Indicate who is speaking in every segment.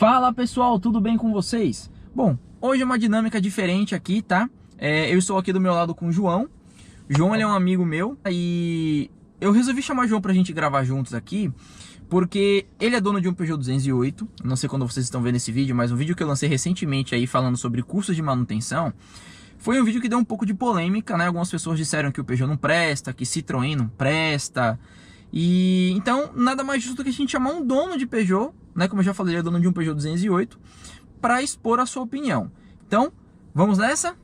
Speaker 1: Fala pessoal, tudo bem com vocês? Bom, hoje é uma dinâmica diferente aqui, tá? Eu estou aqui do meu lado com o João. João, ele é um amigo meu e eu resolvi chamar o João pra gente gravar juntos aqui, porque ele é dono de um Peugeot 208. Não sei quando vocês estão vendo esse vídeo, mas um vídeo que eu lancei recentemente aí falando sobre custos de manutenção. Foi um vídeo que deu um pouco de polêmica, né? Algumas pessoas disseram que o Peugeot não presta, que Citroën não presta. E então, nada mais justo do que a gente chamar um dono de Peugeot, né? Como eu já falei, ele é dono de um Peugeot 208, para expor a sua opinião. Então, vamos nessa?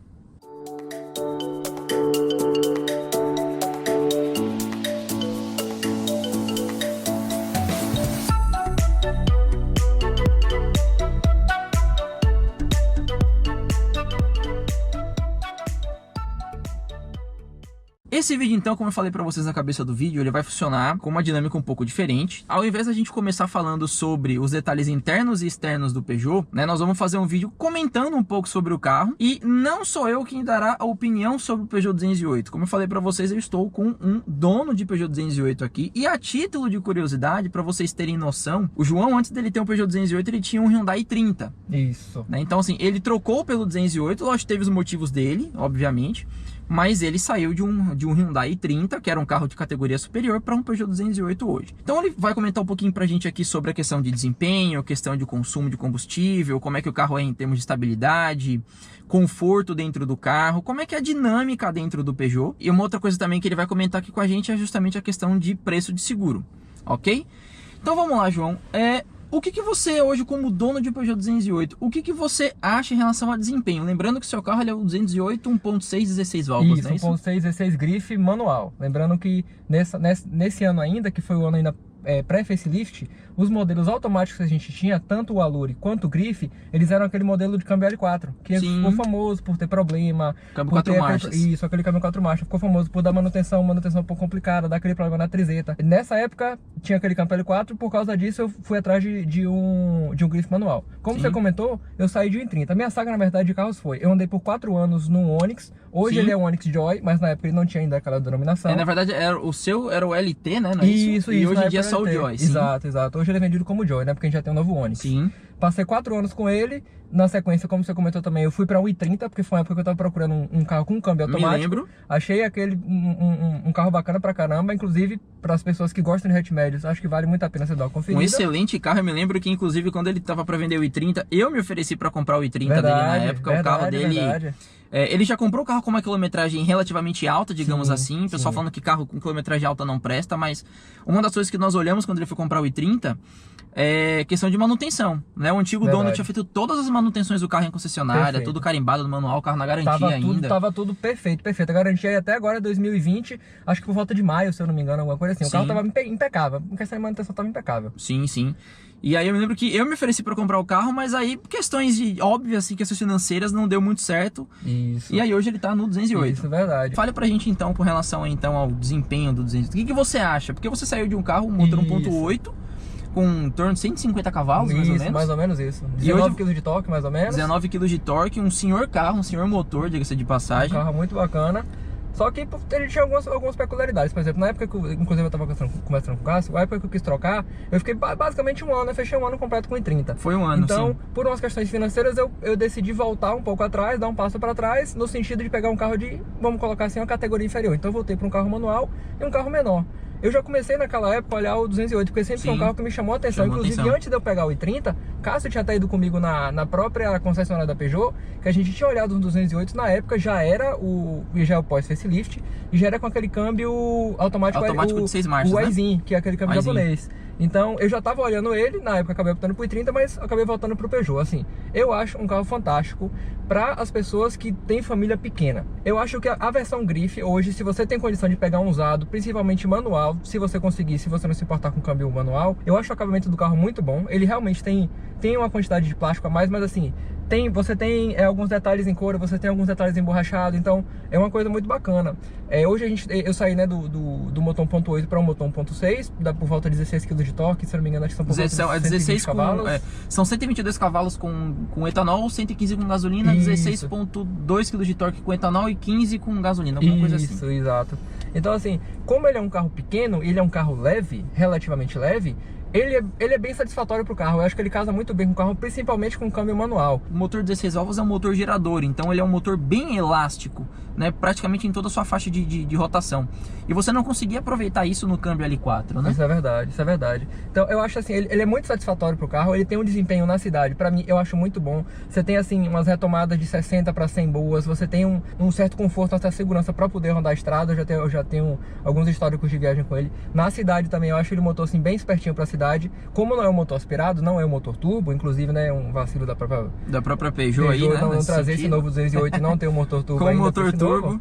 Speaker 1: Esse vídeo então, como eu falei pra vocês na cabeça do vídeo, ele vai funcionar com uma dinâmica um pouco diferente. Ao invés da gente começar falando sobre os detalhes internos e externos do Peugeot, né, nós vamos fazer um vídeo comentando um pouco sobre o carro. E não sou eu quem dará a opinião sobre o Peugeot 208. Como eu falei pra vocês, eu estou com um dono de Peugeot 208 aqui. E a título de curiosidade, pra vocês terem noção, o João, antes dele ter um Peugeot 208, ele tinha um Hyundai i30.
Speaker 2: Isso.
Speaker 1: Né? Então assim, ele trocou pelo 208, lógico, teve os motivos dele, obviamente. Mas ele saiu de um Hyundai i30, que era um carro de categoria superior, para um Peugeot 208 hoje. Então ele vai comentar um pouquinho pra gente aqui sobre a questão de desempenho, questão de consumo de combustível, como é que o carro é em termos de estabilidade, conforto dentro do carro, como é que é a dinâmica dentro do Peugeot. E uma outra coisa também que ele vai comentar aqui com a gente é justamente a questão de preço de seguro, ok? Então vamos lá, João. O que você hoje, como dono de um Peugeot 208, o que você acha em relação a desempenho? Lembrando que o seu carro ele é o 208 1.6 16 válvulas,
Speaker 2: isso,
Speaker 1: né? Isso,
Speaker 2: 1.6 16 grife manual. Lembrando que nesse ano ainda, que foi o ano ainda pré-facelift, os modelos automáticos que a gente tinha, tanto o Allure quanto o Grife, eles eram aquele modelo de câmbio L4, que ficou famoso por ter problema.
Speaker 1: Câmbio 4 marchas.
Speaker 2: Isso, aquele câmbio 4 marchas. Ficou famoso por dar manutenção um pouco complicada, dar aquele problema na trizeta. Nessa época, tinha aquele câmbio L4, por causa disso eu fui atrás de um Grife manual. Como você comentou, eu saí de um i30. A minha saga, na verdade, de carros foi: eu andei por 4 anos no Onix. Hoje ele é o Onix Joy, mas na época ele não tinha ainda aquela denominação.
Speaker 1: Na verdade, o seu era o LT, né? Não é isso? E hoje em dia é só o Joy. Sim.
Speaker 2: Exato. Hoje ele é vendido como Joy, né? Porque a gente já tem um novo Onix.
Speaker 1: Sim.
Speaker 2: Passei 4 anos com ele. Na sequência, como você comentou também, eu fui para um i30, porque foi uma época que eu tava procurando um carro com câmbio automático.
Speaker 1: Me lembro.
Speaker 2: Achei aquele um carro bacana pra caramba, inclusive para as pessoas que gostam de hatch médios, acho que vale muito a pena você dar uma conferida.
Speaker 1: Um excelente carro. Eu me lembro que, inclusive, quando ele tava para vender o i30, eu me ofereci para comprar o i30 dele na época. O carro dele... ele já comprou o carro com uma quilometragem relativamente alta, digamos assim. O pessoal falando que carro com quilometragem alta não presta, mas uma das coisas que nós olhamos quando ele foi comprar o i30 é questão de manutenção, né? O antigo dono tinha feito todas as manutenções do carro em concessionária, tudo carimbado no manual, o carro na garantia ainda.
Speaker 2: Tava tudo perfeito. A garantia aí até agora, 2020, acho que por volta de maio, se eu não me engano, alguma coisa assim. O carro tava impecável, em questão de manutenção tava impecável.
Speaker 1: Sim. E aí eu me lembro que eu me ofereci para comprar o carro, mas aí questões óbvias, assim, questões financeiras não deu muito certo. Isso. E aí hoje ele tá no 208.
Speaker 2: Isso, verdade.
Speaker 1: Fale pra gente então com relação então ao desempenho do 208. O que você acha? Porque você saiu de um carro, um motor 1.8, com em torno de 150 cavalos, mais ou menos.
Speaker 2: Mais ou menos isso. 19 kg de torque, mais ou menos.
Speaker 1: 19 kg de torque, um senhor carro, um senhor motor, diga-se de passagem.
Speaker 2: Um carro muito bacana. Só que ele tinha algumas peculiaridades. Por exemplo, na época que inclusive eu estava conversando com o Cássio, na época que eu quis trocar, eu fiquei basicamente um ano, eu fechei um ano completo com o i30.
Speaker 1: Foi um ano,
Speaker 2: então, por umas questões financeiras, eu decidi voltar um pouco atrás, dar um passo para trás, no sentido de pegar um carro de, vamos colocar assim, uma categoria inferior. Então eu voltei para um carro manual e um carro menor. Eu já comecei naquela época a olhar o 208, porque sempre foi um carro que me chamou a atenção. Inclusive, antes de eu pegar o i30, Cássio tinha até ido comigo na própria concessionária da Peugeot, que a gente tinha olhado no 208, na época já era o pós-facelift, e já era com aquele câmbio automático
Speaker 1: de 6 marchas,
Speaker 2: o Aisin, que é aquele câmbio japonês. Então, eu já estava olhando ele, na época acabei optando por i30, mas acabei voltando pro Peugeot. Assim, eu acho um carro fantástico para as pessoas que têm família pequena. Eu acho que a versão Grife, hoje, se você tem condição de pegar um usado, principalmente manual, se você conseguir, se você não se importar com o câmbio manual, eu acho o acabamento do carro muito bom. Ele realmente tem uma quantidade de plástico a mais, mas assim, você tem alguns detalhes em couro, você tem alguns detalhes emborrachados, então é uma coisa muito bacana. Hoje eu saí, né, do motor 1.8 para um motor 1.6, dá por volta de 16 kg de torque, se não me engano, acho que são por volta de 120 cavalos.
Speaker 1: São 122 cavalos com etanol, 115 com gasolina, 16.2 kg de torque com etanol e 15 com gasolina, alguma coisa assim.
Speaker 2: Isso, exato. Então assim, como ele é um carro pequeno, ele é um carro leve, relativamente leve, ele é bem satisfatório pro carro. Eu acho que ele casa muito bem com o carro, principalmente com o câmbio manual.
Speaker 1: O motor 16 válvulas é um motor gerador, então ele é um motor bem elástico, né? Praticamente em toda a sua faixa de rotação. E você não conseguia aproveitar isso no câmbio L4, né?
Speaker 2: Isso é verdade, isso é verdade. Então eu acho assim, ele é muito satisfatório pro carro, ele tem um desempenho na cidade, pra mim eu acho muito bom. Você tem assim umas retomadas de 60 para 100 boas, você tem um certo conforto, até segurança pra poder rodar a estrada. Eu já tenho alguns históricos de viagem com ele. Na cidade também eu acho ele um motor assim bem espertinho pra cidade. Como não é um motor aspirado, não é um motor turbo, inclusive, né, um vacilo da própria
Speaker 1: Peugeot aí, né?
Speaker 2: Não trazer esse novo 208 e não ter um motor turbo
Speaker 1: com
Speaker 2: ainda.
Speaker 1: motor turbo.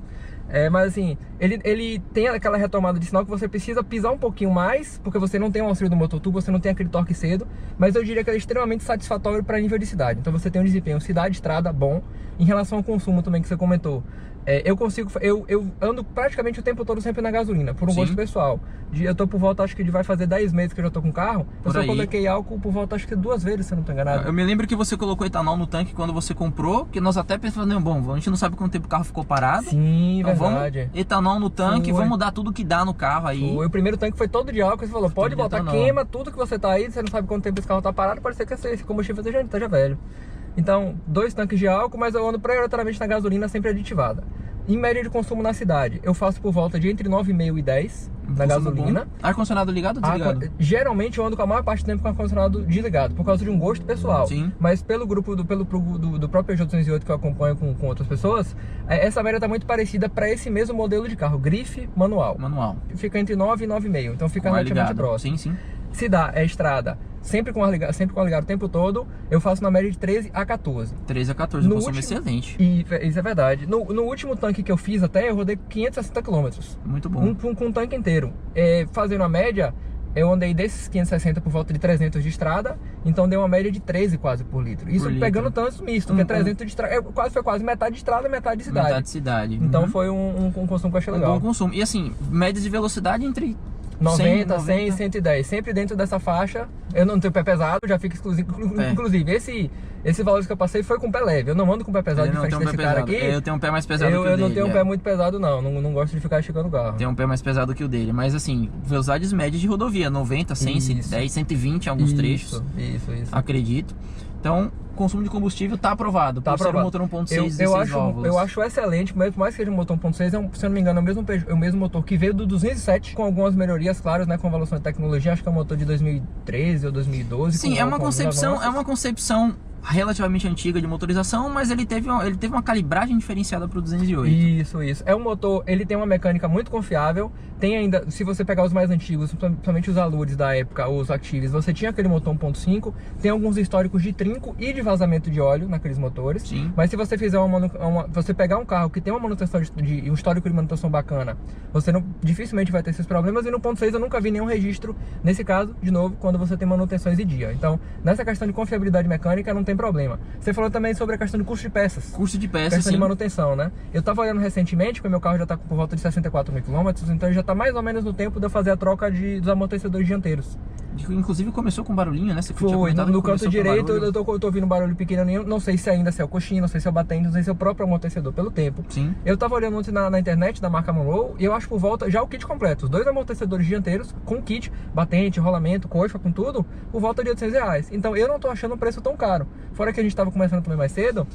Speaker 2: Mas assim, ele tem aquela retomada de sinal que você precisa pisar um pouquinho mais, porque você não tem o auxílio do motor turbo, você não tem aquele torque cedo, mas eu diria que ele é extremamente satisfatório para nível de cidade. Então você tem um desempenho cidade, estrada, bom. Em relação ao consumo também que você comentou, eu ando praticamente o tempo todo sempre na gasolina, por um gosto pessoal. Eu tô por volta, acho que vai fazer 10 meses que eu já tô com o carro. Eu só coloquei álcool por volta, acho que 2 vezes, se eu não tô enganado.
Speaker 1: Eu me lembro que você colocou etanol no tanque quando você comprou, que nós até pensamos, bom, a gente não sabe quanto tempo o carro ficou parado.
Speaker 2: Sim, então
Speaker 1: verdade. Vamos etanol no tanque, vamos dar tudo que dá no carro aí.
Speaker 2: O primeiro tanque foi todo de álcool, você falou, pode botar, queima tudo que você tá aí, você não sabe quanto tempo esse carro tá parado, pode ser que esse combustível esteja velho. Então, 2 tanques de álcool, mas eu ando prioritariamente na gasolina sempre aditivada. Em média de consumo na cidade, eu faço por volta de entre 9,5 e 10 na gasolina.
Speaker 1: Ar-condicionado ligado ou desligado?
Speaker 2: Geralmente eu ando com a maior parte do tempo com o ar-condicionado desligado, por causa de um gosto pessoal.
Speaker 1: Sim.
Speaker 2: Mas pelo grupo do próprio Peugeot 208 que eu acompanho com outras pessoas, essa média está muito parecida para esse mesmo modelo de carro, grife manual. Fica entre 9 e 9,5, então fica relativamente próximo.
Speaker 1: Sim.
Speaker 2: Se dá, estrada, sempre com ar ligado o tempo todo, eu faço na média de 13 a 14.
Speaker 1: 13 a 14, um consumo excelente.
Speaker 2: Isso é verdade. No último tanque que eu fiz até, eu rodei 560 km.
Speaker 1: Muito bom.
Speaker 2: Com um tanque inteiro. Fazendo a média, eu andei desses 560 por volta de 300 de estrada, então deu uma média de 13 quase por litro. Isso pegando trânsito misto, porque 300 de estrada, foi quase metade de estrada e metade de cidade.
Speaker 1: Metade de cidade.
Speaker 2: Então foi um consumo que eu achei legal.
Speaker 1: Um bom consumo. E assim, média de velocidade entre
Speaker 2: 90, 100 e 110, sempre dentro dessa faixa. Eu não tenho pé pesado, já fica exclusivo. Inclusive, esse valor que eu passei foi com pé leve. Eu não ando com pé pesado de frente desse cara aqui.
Speaker 1: Eu tenho um pé mais pesado que o dele.
Speaker 2: Eu não tenho um pé muito pesado, não gosto de ficar esticando o carro.
Speaker 1: Tem um pé mais pesado que o dele. Mas assim, velocidades médias de rodovia, 90, 100, 110, 120 em alguns trechos. Isso. Acredito. Então, o consumo de combustível está aprovado. Por ser um motor 1.6,
Speaker 2: eu acho excelente, mas por mais que seja um motor 1.6, se eu não me engano, é o mesmo motor que veio do 207, com algumas melhorias, claras, né, com evolução de tecnologia. Acho que é um motor de 2013 ou 2012.
Speaker 1: Sim, é uma concepção relativamente antiga de motorização, mas ele teve uma calibragem diferenciada para o 208.
Speaker 2: Isso. É um motor, ele tem uma mecânica muito confiável. Tem ainda, se você pegar os mais antigos, principalmente os Alures da época, os Actives, você tinha aquele motor 1.5, tem alguns históricos de trinco e de vazamento de óleo naqueles motores.
Speaker 1: Sim.
Speaker 2: Mas se você fizer você pegar um carro que tem uma manutenção um histórico de manutenção bacana, você dificilmente vai ter esses problemas. E no 1.6 eu nunca vi nenhum registro nesse caso, de novo, quando você tem manutenções em dia. Então, nessa questão de confiabilidade mecânica, não tem problema. Você falou também sobre a questão de custo de peças. Questão de manutenção, né? Eu tava olhando recentemente, porque meu carro já tá por volta de 64 mil quilômetros, então ele já tá mais ou menos no tempo de eu fazer a troca dos amortecedores dianteiros.
Speaker 1: Inclusive começou com barulhinho, né? Você
Speaker 2: foi, no canto direito eu tô ouvindo um barulho pequenininho, não sei se ainda é o coxinho, não sei se é o batente, não sei se é o próprio amortecedor, pelo tempo.
Speaker 1: Sim.
Speaker 2: Eu tava olhando ontem na internet da marca Monroe, e eu acho por volta, já o kit completo, os 2 amortecedores dianteiros, com kit, batente, rolamento, coifa, com tudo, por volta de R$800. Então eu não tô achando um preço tão caro. Fora que a gente tava conversando também mais cedo,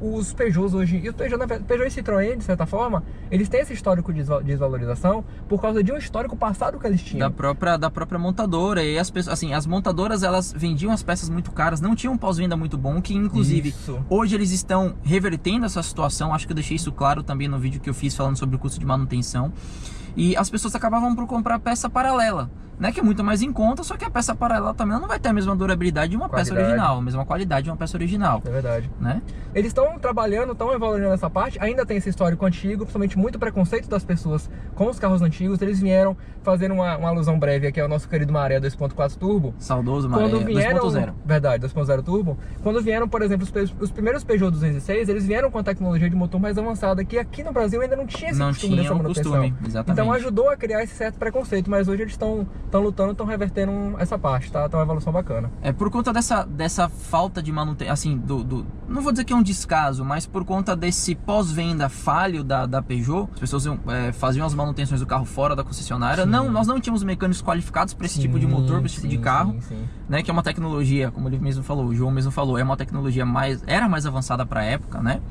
Speaker 2: os Peugeots hoje, e o Peugeot e Citroën, de certa forma, eles têm esse histórico de desvalorização por causa de um histórico passado que eles tinham.
Speaker 1: Da própria montadora. E as pessoas, assim, as montadoras, elas vendiam as peças muito caras, não tinham um pós-venda muito bom, que inclusive hoje eles estão revertendo essa situação. Acho que eu deixei isso claro também no vídeo que eu fiz falando sobre o custo de manutenção. E as pessoas acabavam por comprar peça paralela, né, que é muito mais em conta, só que a peça paralela também não vai ter a mesma durabilidade de uma peça original, a mesma qualidade de uma peça original.
Speaker 2: É verdade.
Speaker 1: Né?
Speaker 2: Eles estão trabalhando, estão evoluindo nessa parte, ainda tem esse histórico antigo, principalmente muito preconceito das pessoas com os carros antigos. Eles vieram fazer uma alusão breve aqui ao nosso querido Maré 2.4 Turbo.
Speaker 1: Saudoso Maré 2.0.
Speaker 2: Verdade, 2.0 Turbo. Quando vieram, por exemplo, os primeiros Peugeot 206, eles vieram com a tecnologia de motor mais avançada, que aqui no Brasil ainda não tinha esse costume dessa manutenção.
Speaker 1: Exatamente.
Speaker 2: Então Então ajudou a criar esse certo preconceito, mas hoje eles estão lutando, estão revertendo essa parte, tá? Então é uma evolução bacana.
Speaker 1: Por conta dessa falta de manutenção, assim, não vou dizer que é um descaso, mas por conta desse pós-venda falho da Peugeot, as pessoas faziam as manutenções do carro fora da concessionária. Nós não tínhamos mecânicos qualificados para esse tipo de motor, para esse tipo de carro, né? Que é uma tecnologia, como ele mesmo falou, o João mesmo falou, é uma tecnologia era mais avançada para a época, né?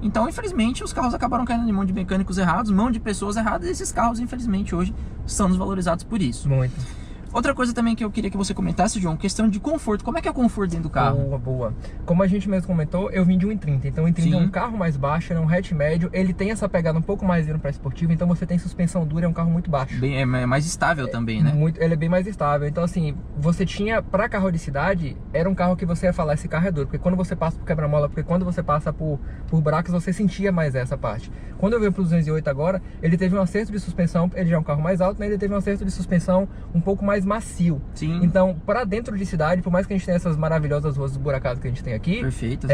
Speaker 1: Então, infelizmente, os carros acabaram caindo em mão de mecânicos errados, mão de pessoas erradas, e esses carros, infelizmente, hoje são desvalorizados por isso.
Speaker 2: Muito.
Speaker 1: Outra coisa também que eu queria que você comentasse, João, questão de conforto. Como é que é o conforto dentro do carro?
Speaker 2: Boa. Como a gente mesmo comentou, eu vim de um i30. Então o i30 é um carro mais baixo, é um hatch médio. Ele tem essa pegada um pouco mais para esportivo, então você tem suspensão dura, é um carro muito baixo.
Speaker 1: É mais estável também, né?
Speaker 2: Ele é bem mais estável. Então assim, você tinha, para carro de cidade, era um carro que você ia falar, esse carro é duro. Porque quando você passa por quebra-mola, porque quando você passa por buracos, você sentia mais essa parte. Quando eu venho pro 208 agora, ele teve um acerto de suspensão, ele já é um carro mais alto, né? Ele teve um acerto de suspensão um pouco mais macio.
Speaker 1: Sim.
Speaker 2: Então, para dentro de cidade, por mais que a gente tenha essas maravilhosas ruas esburacadas que a gente tem aqui,
Speaker 1: perfeito,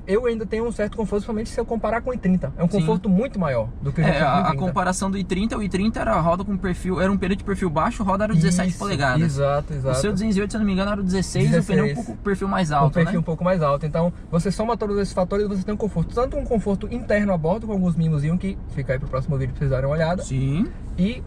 Speaker 2: eu ainda tenho um certo conforto, principalmente se eu comparar com o i30. É um conforto muito maior do que o
Speaker 1: a comparação do i30, o i30 era roda com perfil, era um pneu de perfil baixo, roda era 17 polegadas.
Speaker 2: Exato.
Speaker 1: O seu 208, se eu não me engano, era o 16, o pneu um pouco perfil mais alto,
Speaker 2: perfil um pouco mais alto. Então, você soma todos esses fatores e você tem um conforto, tanto um conforto interno a bordo, com alguns mimozinhos que fica aí pro próximo vídeo pra vocês darem uma olhada.
Speaker 1: Sim.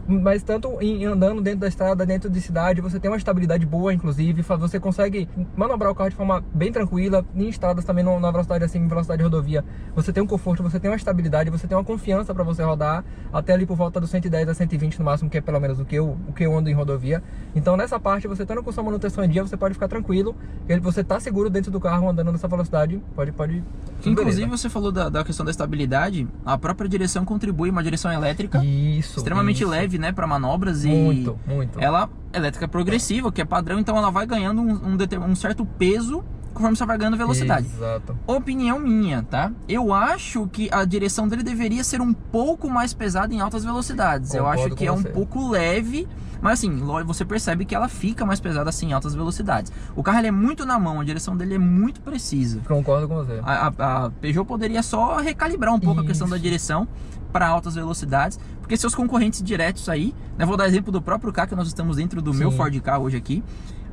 Speaker 2: Mas tanto andando dentro da estrada, dentro de cidade, você tem uma estabilidade boa, inclusive, você consegue manobrar o carro de forma bem tranquila, em estradas também, na velocidade acima, em velocidade de rodovia, você tem um conforto, você tem uma estabilidade, você tem uma confiança para você rodar, até ali por volta dos 110 a 120 no máximo, que é pelo menos o que eu ando em rodovia. Então nessa parte, você estando com sua manutenção em dia, você pode ficar tranquilo, você tá seguro dentro do carro, andando nessa velocidade, pode
Speaker 1: inclusive, você falou da questão da estabilidade, a própria direção contribui, uma direção elétrica, extremamente leve, né, para manobras,
Speaker 2: muito.
Speaker 1: Ela elétrica progressiva, que é padrão, então ela vai ganhando um certo peso conforme você vai ganhando velocidade.
Speaker 2: Exato.
Speaker 1: Opinião minha, tá? Eu acho que a direção dele deveria ser um pouco mais pesada em altas velocidades.
Speaker 2: Concordo,
Speaker 1: eu acho que é um pouco leve, mas assim, você percebe que ela fica mais pesada assim em altas velocidades. O carro ele é muito na mão, a direção dele é muito precisa.
Speaker 2: Concordo com você.
Speaker 1: A Peugeot poderia só recalibrar um pouco a questão da direção para altas velocidades, porque seus concorrentes diretos aí, né, vou dar exemplo do próprio Ka, que nós estamos dentro do meu Ford Ka hoje aqui,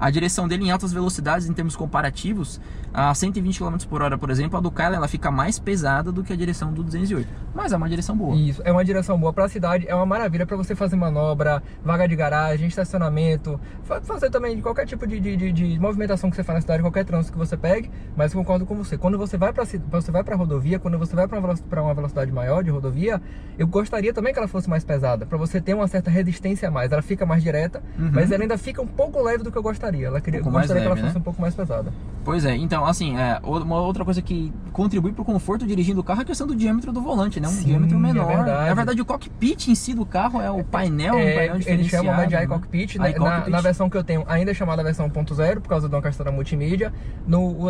Speaker 1: a direção dele em altas velocidades, em termos comparativos, a 120 km por hora, por exemplo, a do Ka, ela fica mais pesada do que a direção do 208, mas é uma direção boa.
Speaker 2: Isso, é uma direção boa para a cidade, é uma maravilha para você fazer manobra, vaga de garagem, estacionamento, fazer também qualquer tipo de movimentação que você faz na cidade, qualquer trânsito que você pegue, mas eu concordo com você, quando você vai para rodovia, quando você vai para uma velocidade maior de rodovia, eu gostaria também que ela fosse mais pesada, para você ter uma certa resistência a mais, ela fica mais direta, mas ela ainda fica um pouco leve do que eu gostaria. Gostaria que ela fosse um pouco mais pesada.
Speaker 1: Pois é, então assim, uma outra coisa que contribui para o conforto dirigindo o carro é a questão do diâmetro do volante, né? Diâmetro menor. Na verdade, o cockpit em si do carro é o painel, um painel diferenciado.
Speaker 2: Eles chamam de iCockpit, né? Na versão que eu tenho ainda é chamada versão 1.0, por causa de uma questão da multimídia.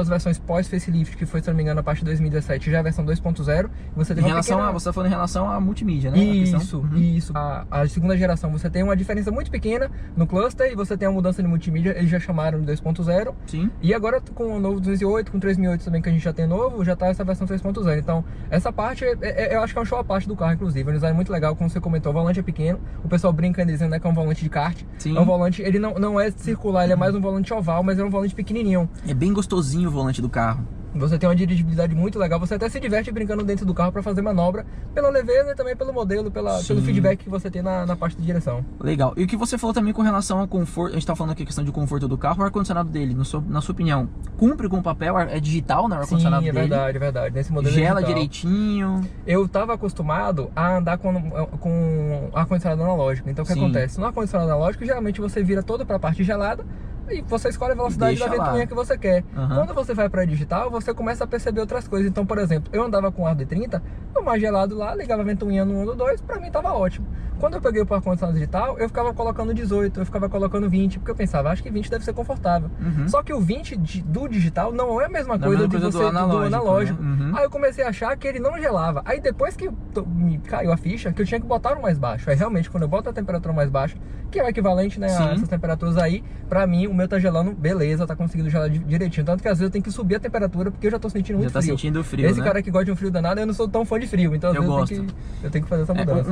Speaker 2: As versões pós-facelift, que foi, se não me engano, a partir de 2017, já é a versão 2.0. Você tem
Speaker 1: você tá falando em relação à multimídia, né?
Speaker 2: Isso. A segunda geração, você tem uma diferença muito pequena no cluster e você tem uma mudança de multimídia, eles já chamaram de 2.0.
Speaker 1: Sim.
Speaker 2: E agora com o novo 208, com 3008 também, que a gente já tem novo, já tá essa versão 3.0. Então, essa parte, eu acho que é um show à parte do carro, inclusive. É um design muito legal, como você comentou, o volante é pequeno. O pessoal brinca dizendo, né, que é um volante de kart.
Speaker 1: Sim.
Speaker 2: É um volante, ele não é circular, ele é mais um volante oval, mas é um volante pequenininho.
Speaker 1: É bem gostosinho o volante do carro.
Speaker 2: Você tem uma dirigibilidade muito legal, você até se diverte brincando dentro do carro para fazer manobra, pela leveza e também pelo modelo, pelo feedback que você tem na parte de direção.
Speaker 1: Legal. E o que você falou também com relação ao conforto, a gente tá falando aqui a questão de conforto do carro, o ar-condicionado dele, na sua opinião, cumpre com o papel? É digital, né, o ar-condicionado dele?
Speaker 2: Sim, é verdade. Nesse modelo
Speaker 1: gela
Speaker 2: é
Speaker 1: direitinho.
Speaker 2: Eu tava acostumado a andar com ar-condicionado analógico, então o que acontece? No ar-condicionado analógico, geralmente você vira todo para a parte gelada, e você escolhe a velocidade da ventoinha que você quer. Quando você vai para digital, você começa a perceber outras coisas. Então, por exemplo, eu andava com ar de 30, no mais gelado lá, ligava a ventoinha no 1 do 2, para mim tava ótimo. Quando eu peguei o ar-condicionado digital, eu ficava colocando 18, eu ficava colocando 20, porque eu pensava, acho que 20 deve ser confortável. Só que o 20 do digital não é a mesma coisa do analógico. Né? Aí eu comecei a achar que ele não gelava. Aí depois que me caiu a ficha, que eu tinha que botar o mais baixo. Aí realmente, quando eu boto a temperatura mais baixa, que é o equivalente, né, a essas temperaturas aí, pra mim, o meu tá gelando, beleza, tá conseguindo gelar direitinho. Tanto que às vezes eu tenho que subir a temperatura, porque eu já tô sentindo muito frio.
Speaker 1: Já tá sentindo frio,
Speaker 2: Esse cara que gosta de um frio danado, eu não sou tão fã de frio, então às vezes eu tenho que fazer essa mudança.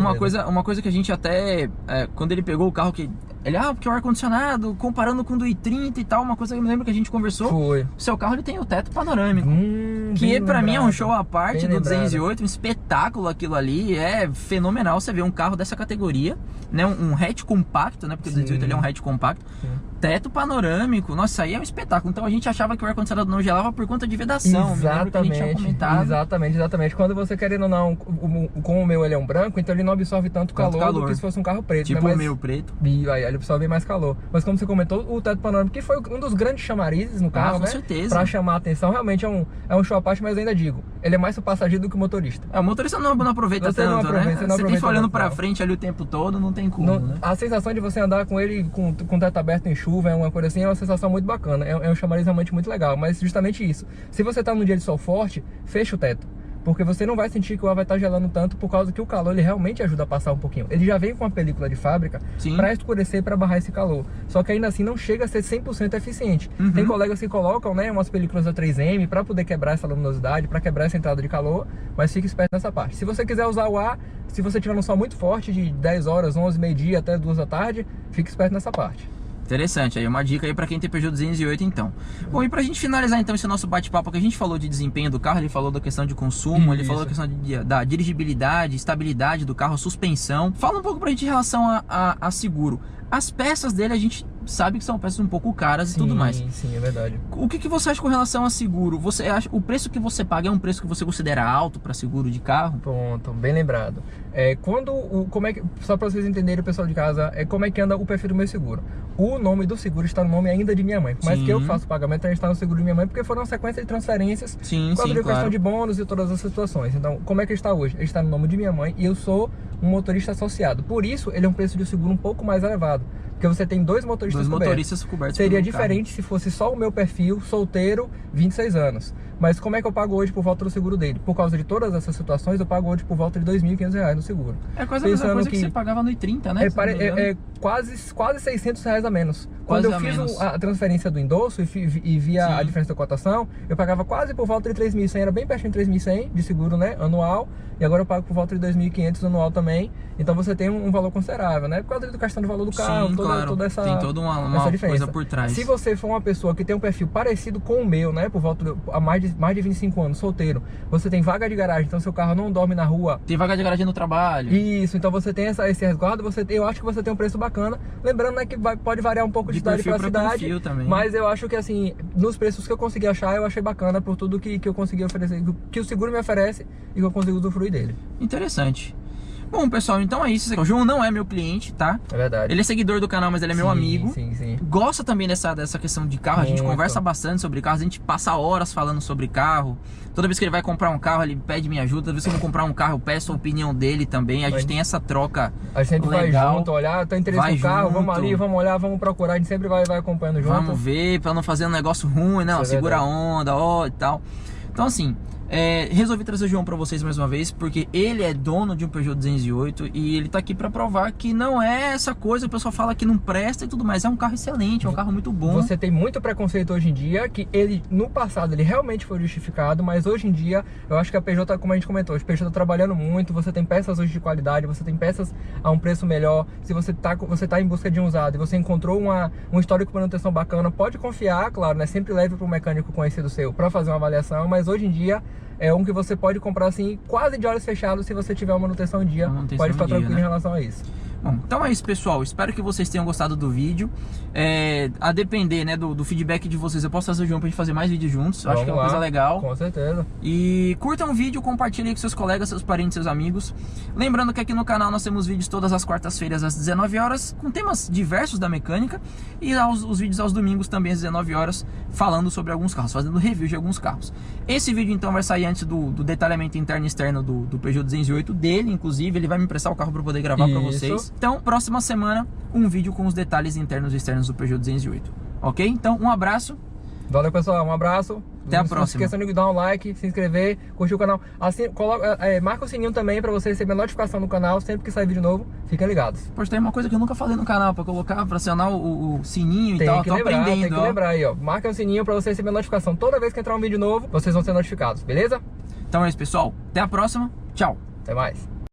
Speaker 1: Uma coisa que a gente até, quando ele pegou o carro, que ele, porque o ar-condicionado, comparando com o do i30 e tal, uma coisa que eu me lembro que a gente conversou.
Speaker 2: Foi.
Speaker 1: O seu carro, ele tem o teto panorâmico. Que pra mim é um show à parte do 208, um espetáculo aquilo ali, é fenomenal você ver um carro dessa categoria, né, um hatch compacto, né, porque o 208 ele é um hatch compacto, teto panorâmico, nossa, isso aí é um espetáculo. Então a gente achava que o ar-condicionado não gelava por conta de vedação.
Speaker 2: Exatamente. Quando você querendo ou não, com o meu ele é um branco, então ele não absorve tanto calor do que se fosse um carro preto.
Speaker 1: Tipo,
Speaker 2: né?
Speaker 1: o meu preto.
Speaker 2: E aí ele absorve mais calor. Mas como você comentou, o teto panorâmico, que foi um dos grandes chamarizes no carro,
Speaker 1: com certeza.
Speaker 2: Pra chamar a atenção, realmente é um show à parte, mas eu ainda digo, ele é mais pro passageiro do que o motorista.
Speaker 1: O motorista não aproveita tanto, né? Você tem que ficar olhando pra frente ali o tempo todo, não tem como, né?
Speaker 2: A sensação de você andar com ele com o teto aberto em chuva, é uma coisa assim, é uma sensação muito bacana. É um chamariz realmente muito legal, mas justamente isso. Se você tá num dia de sol forte, fecha o teto. Porque você não vai sentir que o ar vai estar gelando tanto, por causa que o calor ele realmente ajuda a passar um pouquinho. Ele já vem com a película de fábrica para escurecer, para barrar esse calor. Só que ainda assim não chega a ser 100% eficiente. Tem colegas que colocam, né, umas películas da 3M para poder quebrar essa luminosidade, para quebrar essa entrada de calor, mas fique esperto nessa parte. Se você quiser usar o ar, se você tiver um sol muito forte, de 10 horas, 11, meio-dia até 2 da tarde, fique esperto nessa parte.
Speaker 1: Interessante, aí uma dica aí pra quem tem Peugeot 208 então. Bom, e pra gente finalizar então esse nosso bate-papo, que a gente falou de desempenho do carro, ele falou da questão de consumo, ele falou da questão da dirigibilidade, estabilidade do carro, suspensão. Fala um pouco pra gente em relação a seguro. As peças dele a gente sabe que são peças um pouco caras e tudo mais.
Speaker 2: Sim, é verdade.
Speaker 1: O que você acha com relação a seguro? Você acha o preço que você paga é um preço que você considera alto para seguro de carro?
Speaker 2: Pronto, bem lembrado. Só para vocês entenderem, o pessoal de casa, como é que anda o perfil do meu seguro. O nome do seguro está no nome ainda de minha mãe. Mas que eu faço o pagamento, a gente está no seguro de minha mãe, porque foram uma sequência de transferências, questão de bônus e todas as situações. Então, como é que ele está hoje? Ele está no nome de minha mãe e eu sou um motorista associado. Por isso, ele é um preço de seguro um pouco mais elevado. Porque você tem dois motoristas cobertos. Seria diferente se fosse só o meu perfil, solteiro, 26 anos. Mas como é que eu pago hoje por volta do seguro dele? Por causa de todas essas situações, eu pago hoje por volta de R$ 2.500 no seguro.
Speaker 1: É quase a mesma coisa que você pagava no i30, né?
Speaker 2: É quase R$600 a menos. Quando eu fiz a transferência do endosso e via a diferença da cotação, eu pagava quase por volta de 3.100, era bem pertinho de 3.100 de seguro, né, anual, e agora eu pago por volta de 2.500 anual também. Então você tem um valor considerável, né, por causa da questão do valor do carro, toda essa
Speaker 1: tem toda uma coisa por trás.
Speaker 2: Se você for uma pessoa que tem um perfil parecido com o meu, né, por volta a mais de 25 anos, solteiro, você tem vaga de garagem, então seu carro não dorme na rua.
Speaker 1: Tem vaga de garagem no trabalho.
Speaker 2: Isso, então você tem esse resguardo, eu acho que você tem um preço bacana. Lembrando, né, que pode variar um pouco de cidade para cidade, mas eu acho que assim, nos preços que eu consegui achar, eu achei bacana por tudo que eu consegui oferecer, que o seguro me oferece e que eu consigo usufruir dele.
Speaker 1: Interessante. Bom, pessoal, então é isso. O João não é meu cliente, tá?
Speaker 2: É verdade.
Speaker 1: Ele é seguidor do canal, mas ele é meu amigo.
Speaker 2: Sim.
Speaker 1: Gosta também dessa questão de carro. A gente conversa bastante sobre carro. A gente passa horas falando sobre carro. Toda vez que ele vai comprar um carro, ele pede minha ajuda. Toda vez que eu vou comprar um carro, eu peço a opinião dele também. A gente tem essa troca legal.
Speaker 2: A gente sempre vai junto, olhar, tá interesse no carro, vamos ali, vamos olhar, vamos procurar. A gente sempre vai acompanhando junto.
Speaker 1: Vamos ver, pra não fazer um negócio ruim, né? Segura a onda, e tal. Então assim... resolvi trazer o João pra vocês mais uma vez, porque ele é dono de um Peugeot 208 e ele tá aqui pra provar que não é essa coisa, o pessoal fala que não presta e tudo mais, é um carro excelente, é um carro muito bom.
Speaker 2: Você tem muito preconceito hoje em dia, que ele, no passado, ele realmente foi justificado, mas hoje em dia, eu acho que a Peugeot, como a gente comentou, a Peugeot tá trabalhando muito, você tem peças hoje de qualidade, você tem peças a um preço melhor, se você tá em busca de um usado e você encontrou um histórico de manutenção bacana, pode confiar, claro, né, sempre leve para um mecânico conhecido seu para fazer uma avaliação, mas hoje em dia é um que você pode comprar assim, quase de olhos fechados, se você tiver uma manutenção em dia, pode ficar tranquilo, né, em relação a isso.
Speaker 1: Bom, então é isso, pessoal, espero que vocês tenham gostado do vídeo. A depender, né, do feedback de vocês, eu posso trazer o João pra gente fazer mais vídeos juntos. Acho que é uma coisa legal.
Speaker 2: Com certeza.
Speaker 1: E curtam o vídeo, compartilhem com seus colegas, seus parentes, seus amigos. Lembrando que aqui no canal nós temos vídeos todas as quartas-feiras às 19 horas, com temas diversos da mecânica. E os vídeos aos domingos também às 19 horas, falando sobre alguns carros, fazendo review de alguns carros. Esse vídeo então vai sair antes do detalhamento interno e externo do Peugeot 208 dele, inclusive. Ele vai me emprestar o carro para poder gravar para vocês. Então, próxima semana, um vídeo com os detalhes internos e externos do Peugeot 208. Ok? Então, um abraço.
Speaker 2: Valeu, pessoal. Um abraço.
Speaker 1: Até a próxima.
Speaker 2: Não se esqueçam de dar um like, se inscrever, curtir o canal. Assim, marca o sininho também para você receber notificação no canal sempre que sair vídeo novo. Fiquem ligados.
Speaker 1: Poxa, tem uma coisa que eu nunca falei no canal, para colocar, para acionar o sininho e tal. Tô aprendendo.
Speaker 2: Tem que lembrar aí, ó. Marca o sininho para você receber notificação. Toda vez que entrar um vídeo novo, vocês vão ser notificados, beleza?
Speaker 1: Então é isso, pessoal. Até a próxima. Tchau.
Speaker 2: Até mais.